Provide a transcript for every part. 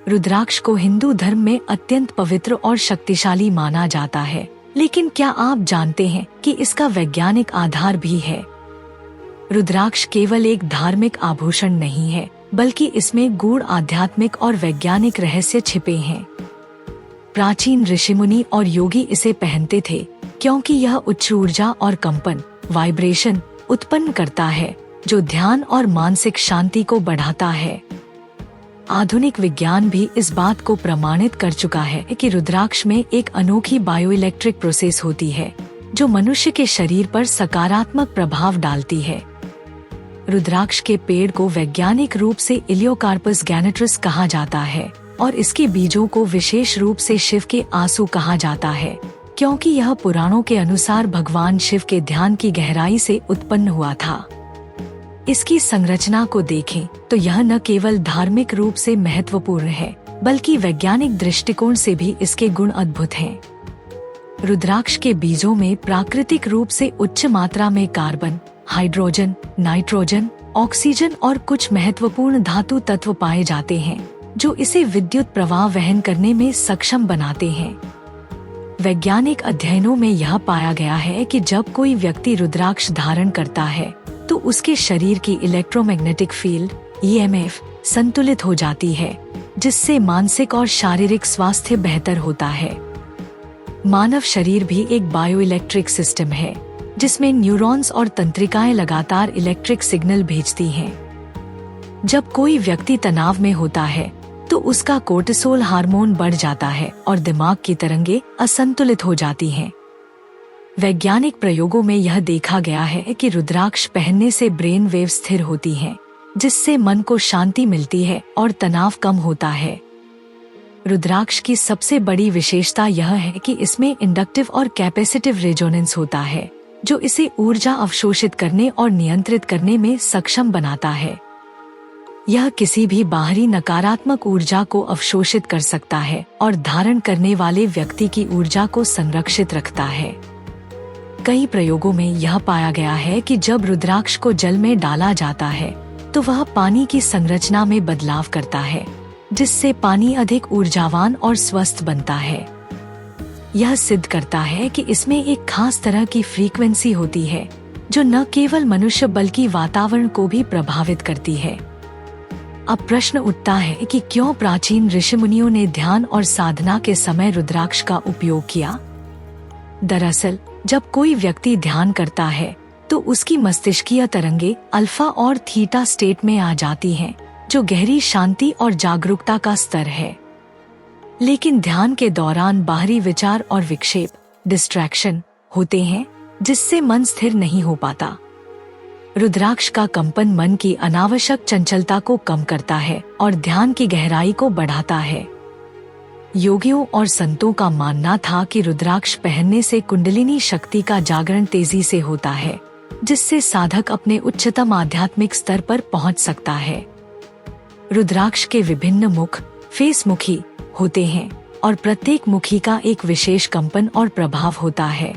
रुद्राक्ष को हिंदू धर्म में अत्यंत पवित्र और शक्तिशाली माना जाता है, लेकिन क्या आप जानते हैं कि इसका वैज्ञानिक आधार भी है? रुद्राक्ष केवल एक धार्मिक आभूषण नहीं है, बल्कि इसमें गूढ़ आध्यात्मिक और वैज्ञानिक रहस्य छिपे हैं। प्राचीन ऋषिमुनि और योगी इसे पहनते थे क्योंकि यह उच्च ऊर्जा और कंपन वाइब्रेशन उत्पन्न करता है, जो ध्यान और मानसिक शांति को बढ़ाता है। आधुनिक विज्ञान भी इस बात को प्रमाणित कर चुका है कि रुद्राक्ष में एक अनोखी बायोइलेक्ट्रिक प्रोसेस होती है, जो मनुष्य के शरीर पर सकारात्मक प्रभाव डालती है। रुद्राक्ष के पेड़ को वैज्ञानिक रूप से इलियोकार्पस गैनेट्रिस कहा जाता है और इसके बीजों को विशेष रूप से शिव के आंसू कहा जाता है, क्योंकि यह पुराणों के अनुसार भगवान शिव के ध्यान की गहराई से उत्पन्न हुआ था। इसकी संरचना को देखें तो यह न केवल धार्मिक रूप से महत्वपूर्ण है, बल्कि वैज्ञानिक दृष्टिकोण से भी इसके गुण अद्भुत हैं। रुद्राक्ष के बीजों में प्राकृतिक रूप से उच्च मात्रा में कार्बन, हाइड्रोजन, नाइट्रोजन, ऑक्सीजन और कुछ महत्वपूर्ण धातु तत्व पाए जाते हैं, जो इसे विद्युत प्रवाह वहन करने में सक्षम बनाते हैं। वैज्ञानिक अध्ययनों में यह पाया गया है कि जब कोई व्यक्ति रुद्राक्ष धारण करता है तो उसके शरीर की इलेक्ट्रोमैग्नेटिक फील्ड (EMF) संतुलित हो जाती है, जिससे मानसिक और शारीरिक स्वास्थ्य बेहतर होता है। मानव शरीर भी एक बायोइलेक्ट्रिक सिस्टम है, जिसमें न्यूरॉन्स और तंत्रिकाएं लगातार इलेक्ट्रिक सिग्नल भेजती हैं। जब कोई व्यक्ति तनाव में होता है तो उसका कोर्टिसोल हार्मोन बढ़ जाता है और दिमाग की तरंगें असंतुलित हो जाती हैं। वैज्ञानिक प्रयोगों में यह देखा गया है कि रुद्राक्ष पहनने से ब्रेन वेव स्थिर होती हैं, जिससे मन को शांति मिलती है और तनाव कम होता है। रुद्राक्ष की सबसे बड़ी विशेषता यह है कि इसमें इंडक्टिव और कैपेसिटिव रेजोनेंस होता है, जो इसे ऊर्जा अवशोषित करने और नियंत्रित करने में सक्षम बनाता है। यह किसी भी बाहरी नकारात्मक ऊर्जा को अवशोषित कर सकता है और धारण करने वाले व्यक्ति की ऊर्जा को संरक्षित रखता है। कई प्रयोगों में यह पाया गया है कि जब रुद्राक्ष को जल में डाला जाता है तो वह पानी की संरचना में बदलाव करता है, जिससे पानी अधिक ऊर्जावान और स्वस्थ बनता है। यह सिद्ध करता है कि इसमें एक खास तरह की फ्रीक्वेंसी होती है, जो न केवल मनुष्य बल्कि वातावरण को भी प्रभावित करती है। अब प्रश्न उठता है कि क्यों प्राचीन ऋषिमुनियों ने ध्यान और साधना के समय रुद्राक्ष का उपयोग किया? दरअसल जब कोई व्यक्ति ध्यान करता है तो उसकी मस्तिष्कीय तरंगे अल्फा और थीटा स्टेट में आ जाती हैं, जो गहरी शांति और जागरूकता का स्तर है। लेकिन ध्यान के दौरान बाहरी विचार और विक्षेप डिस्ट्रैक्शन होते हैं, जिससे मन स्थिर नहीं हो पाता। रुद्राक्ष का कंपन मन की अनावश्यक चंचलता को कम करता है और ध्यान की गहराई को बढ़ाता है। योगियों और संतों का मानना था कि रुद्राक्ष पहनने से कुंडलिनी शक्ति का जागरण तेजी से होता है, जिससे साधक अपने उच्चतम आध्यात्मिक स्तर पर पहुंच सकता है। रुद्राक्ष के विभिन्न मुख फेस मुखी होते हैं और प्रत्येक मुखी का एक विशेष कंपन और प्रभाव होता है।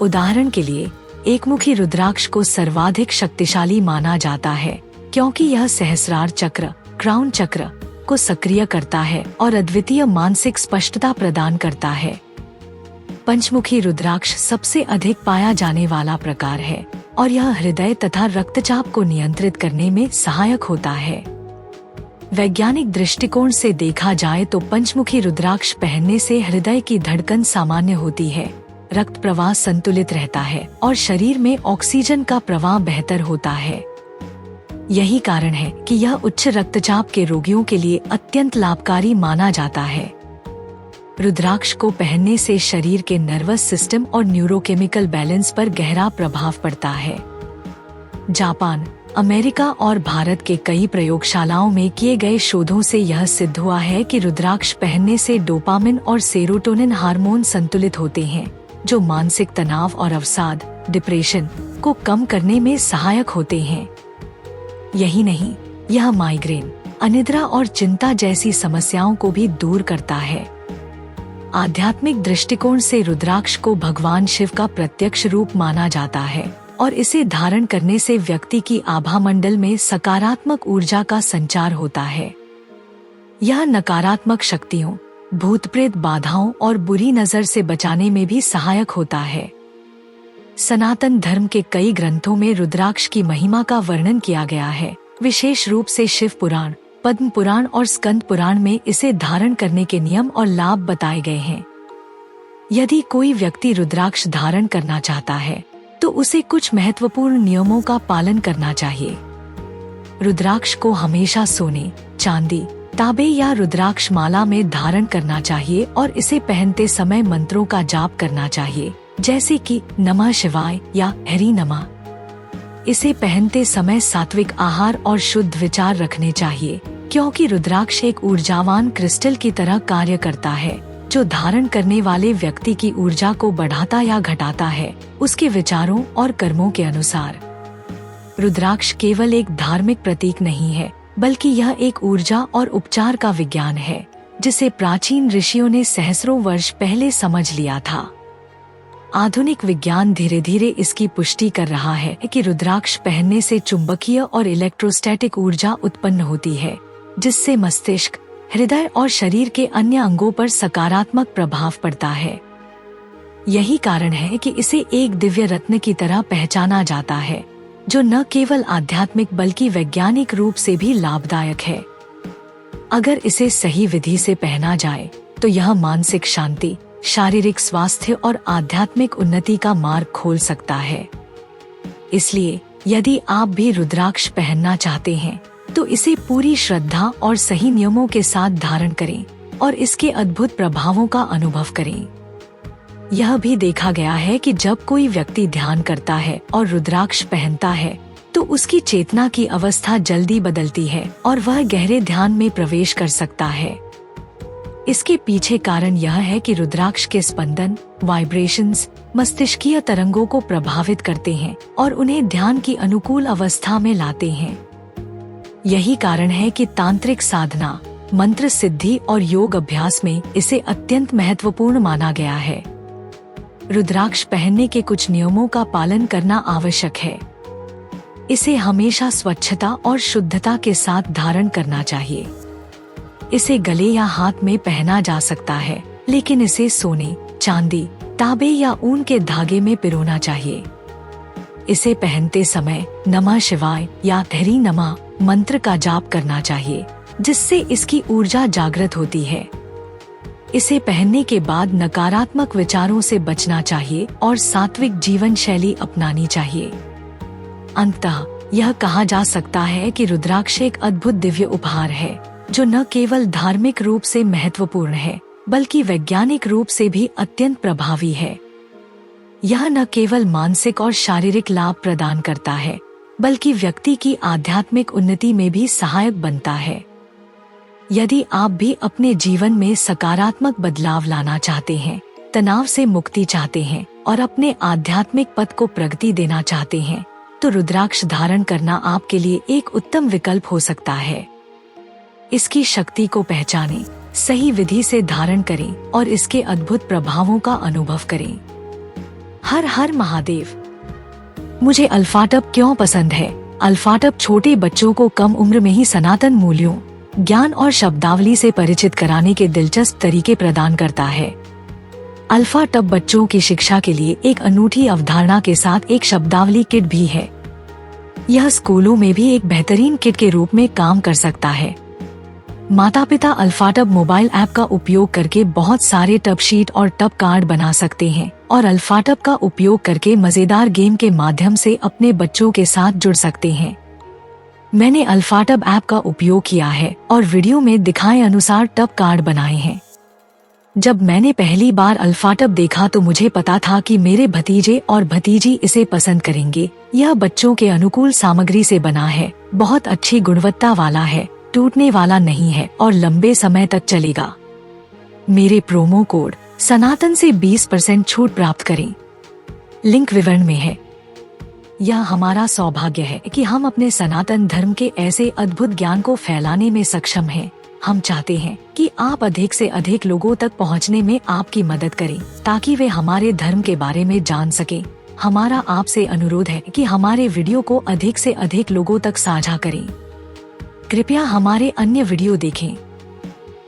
उदाहरण के लिए एक मुखी रुद्राक्ष को सर्वाधिक शक्तिशाली माना जाता है, क्योंकि यह सहस्रार चक्र क्राउन चक्र को सक्रिय करता है और अद्वितीय मानसिक स्पष्टता प्रदान करता है। पंचमुखी रुद्राक्ष सबसे अधिक पाया जाने वाला प्रकार है और यह हृदय तथा रक्तचाप को नियंत्रित करने में सहायक होता है। वैज्ञानिक दृष्टिकोण से देखा जाए तो पंचमुखी रुद्राक्ष पहनने से हृदय की धड़कन सामान्य होती है, रक्त प्रवाह संतुलित रहता है और शरीर में ऑक्सीजन का प्रवाह बेहतर होता है। यही कारण है कि यह उच्च रक्तचाप के रोगियों के लिए अत्यंत लाभकारी माना जाता है। रुद्राक्ष को पहनने से शरीर के नर्वस सिस्टम और न्यूरोकेमिकल बैलेंस पर गहरा प्रभाव पड़ता है। जापान, अमेरिका और भारत के कई प्रयोगशालाओं में किए गए शोधों से यह सिद्ध हुआ है कि रुद्राक्ष पहनने से डोपामिन और सेरोटोनिन हार्मोन संतुलित होते हैं, जो मानसिक तनाव और अवसाद डिप्रेशन को कम करने में सहायक होते हैं। यही नहीं, यह माइग्रेन, अनिद्रा और चिंता जैसी समस्याओं को भी दूर करता है। आध्यात्मिक दृष्टिकोण से रुद्राक्ष को भगवान शिव का प्रत्यक्ष रूप माना जाता है और इसे धारण करने से व्यक्ति की आभा मंडल में सकारात्मक ऊर्जा का संचार होता है। यह नकारात्मक शक्तियों, भूत प्रेत बाधाओं और बुरी नजर से बचाने में भी सहायक होता है। सनातन धर्म के कई ग्रंथों में रुद्राक्ष की महिमा का वर्णन किया गया है। विशेष रूप से शिव पुराण, पद्म पुराण और स्कंद पुराण में इसे धारण करने के नियम और लाभ बताए गए हैं। यदि कोई व्यक्ति रुद्राक्ष धारण करना चाहता है तो उसे कुछ महत्वपूर्ण नियमों का पालन करना चाहिए। रुद्राक्ष को हमेशा सोने, चांदी, तांबे या रुद्राक्ष माला में धारण करना चाहिए और इसे पहनते समय मंत्रों का जाप करना चाहिए, जैसे कि नमः शिवाय या हरि नमः। इसे पहनते समय सात्विक आहार और शुद्ध विचार रखने चाहिए, क्योंकि रुद्राक्ष एक ऊर्जावान क्रिस्टल की तरह कार्य करता है, जो धारण करने वाले व्यक्ति की ऊर्जा को बढ़ाता या घटाता है, उसके विचारों और कर्मों के अनुसार। रुद्राक्ष केवल एक धार्मिक प्रतीक नहीं है, बल्कि यह एक ऊर्जा और उपचार का विज्ञान है, जिसे प्राचीन ऋषियों ने सहस्रों वर्ष पहले समझ लिया था। आधुनिक विज्ञान धीरे धीरे इसकी पुष्टि कर रहा है कि रुद्राक्ष पहनने से चुंबकीय और इलेक्ट्रोस्टैटिक ऊर्जा उत्पन्न होती है, जिससे मस्तिष्क, हृदय और शरीर के अन्य अंगों पर सकारात्मक प्रभाव पड़ता है। यही कारण है कि इसे एक दिव्य रत्न की तरह पहचाना जाता है, जो न केवल आध्यात्मिक बल्कि वैज्ञानिक रूप से भी लाभदायक है। अगर इसे सही विधि से पहना जाए तो यह मानसिक शांति, शारीरिक स्वास्थ्य और आध्यात्मिक उन्नति का मार्ग खोल सकता है। इसलिए यदि आप भी रुद्राक्ष पहनना चाहते हैं तो इसे पूरी श्रद्धा और सही नियमों के साथ धारण करें और इसके अद्भुत प्रभावों का अनुभव करें। यह भी देखा गया है कि जब कोई व्यक्ति ध्यान करता है और रुद्राक्ष पहनता है तो उसकी चेतना की अवस्था जल्दी बदलती है और वह गहरे ध्यान में प्रवेश कर सकता है। इसके पीछे कारण यह है कि रुद्राक्ष के स्पंदन, वाइब्रेशंस, मस्तिष्कीय तरंगों को प्रभावित करते हैं और उन्हें ध्यान की अनुकूल अवस्था में लाते हैं। यही कारण है कि तांत्रिक साधना, मंत्र सिद्धि और योग अभ्यास में इसे अत्यंत महत्वपूर्ण माना गया है। रुद्राक्ष पहनने के कुछ नियमों का पालन करना आवश्यक है। इसे हमेशा स्वच्छता और शुद्धता के साथ धारण करना चाहिए। इसे गले या हाथ में पहना जा सकता है, लेकिन इसे सोने, चांदी, तांबे या ऊन के धागे में पिरोना चाहिए। इसे पहनते समय नमः शिवाय या हरि नमः मंत्र का जाप करना चाहिए, जिससे इसकी ऊर्जा जागृत होती है। इसे पहनने के बाद नकारात्मक विचारों से बचना चाहिए और सात्विक जीवन शैली अपनानी चाहिए। अंततः यह कहा जा सकता है कि रुद्राक्ष एक अद्भुत दिव्य उपहार है, जो न केवल धार्मिक रूप से महत्वपूर्ण है, बल्कि वैज्ञानिक रूप से भी अत्यंत प्रभावी है। यह न केवल मानसिक और शारीरिक लाभ प्रदान करता है, बल्कि व्यक्ति की आध्यात्मिक उन्नति में भी सहायक बनता है। यदि आप भी अपने जीवन में सकारात्मक बदलाव लाना चाहते हैं, तनाव से मुक्ति चाहते हैं और अपने आध्यात्मिक पथ को प्रगति देना चाहते हैं, तो रुद्राक्ष धारण करना आपके लिए एक उत्तम विकल्प हो सकता है। इसकी शक्ति को पहचानें, सही विधि से धारण करें और इसके अद्भुत प्रभावों का अनुभव करें। हर हर महादेव। मुझे अल्फाटब क्यों पसंद है? अल्फाटब छोटे बच्चों को कम उम्र में ही सनातन मूल्यों, ज्ञान और शब्दावली से परिचित कराने के दिलचस्प तरीके प्रदान करता है। अल्फाटब बच्चों की शिक्षा के लिए एक अनूठी अवधारणा के साथ एक शब्दावली किट भी है। यह स्कूलों में भी एक बेहतरीन किट के रूप में काम कर सकता है। माता पिता अल्फाटब मोबाइल ऐप का उपयोग करके बहुत सारे टब शीट और टब कार्ड बना सकते हैं और अल्फाटब का उपयोग करके मजेदार गेम के माध्यम से अपने बच्चों के साथ जुड़ सकते हैं। मैंने अल्फाटब ऐप का उपयोग किया है और वीडियो में दिखाए अनुसार टब कार्ड बनाए हैं। जब मैंने पहली बार अल्फाटब देखा तो मुझे पता था कि मेरे भतीजे और भतीजी इसे पसंद करेंगे। यह बच्चों के अनुकूल सामग्री से बना है, बहुत अच्छी गुणवत्ता वाला है, टूटने वाला नहीं है और लंबे समय तक चलेगा। मेरे प्रोमो कोड सनातन से 20% छूट प्राप्त करें। लिंक विवरण में है। यह हमारा सौभाग्य है कि हम अपने सनातन धर्म के ऐसे अद्भुत ज्ञान को फैलाने में सक्षम हैं। हम चाहते हैं कि आप अधिक से अधिक लोगों तक पहुंचने में आपकी मदद करें, ताकि वे हमारे धर्म के बारे में जान सकें। हमारा आपसे अनुरोध है कि हमारे वीडियो को अधिक से अधिक लोगों तक साझा करें। कृपया हमारे अन्य वीडियो देखें।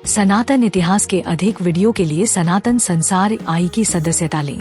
सनातन इतिहास के अधिक वीडियो के लिए सनातन संसार आई की सदस्यता लें।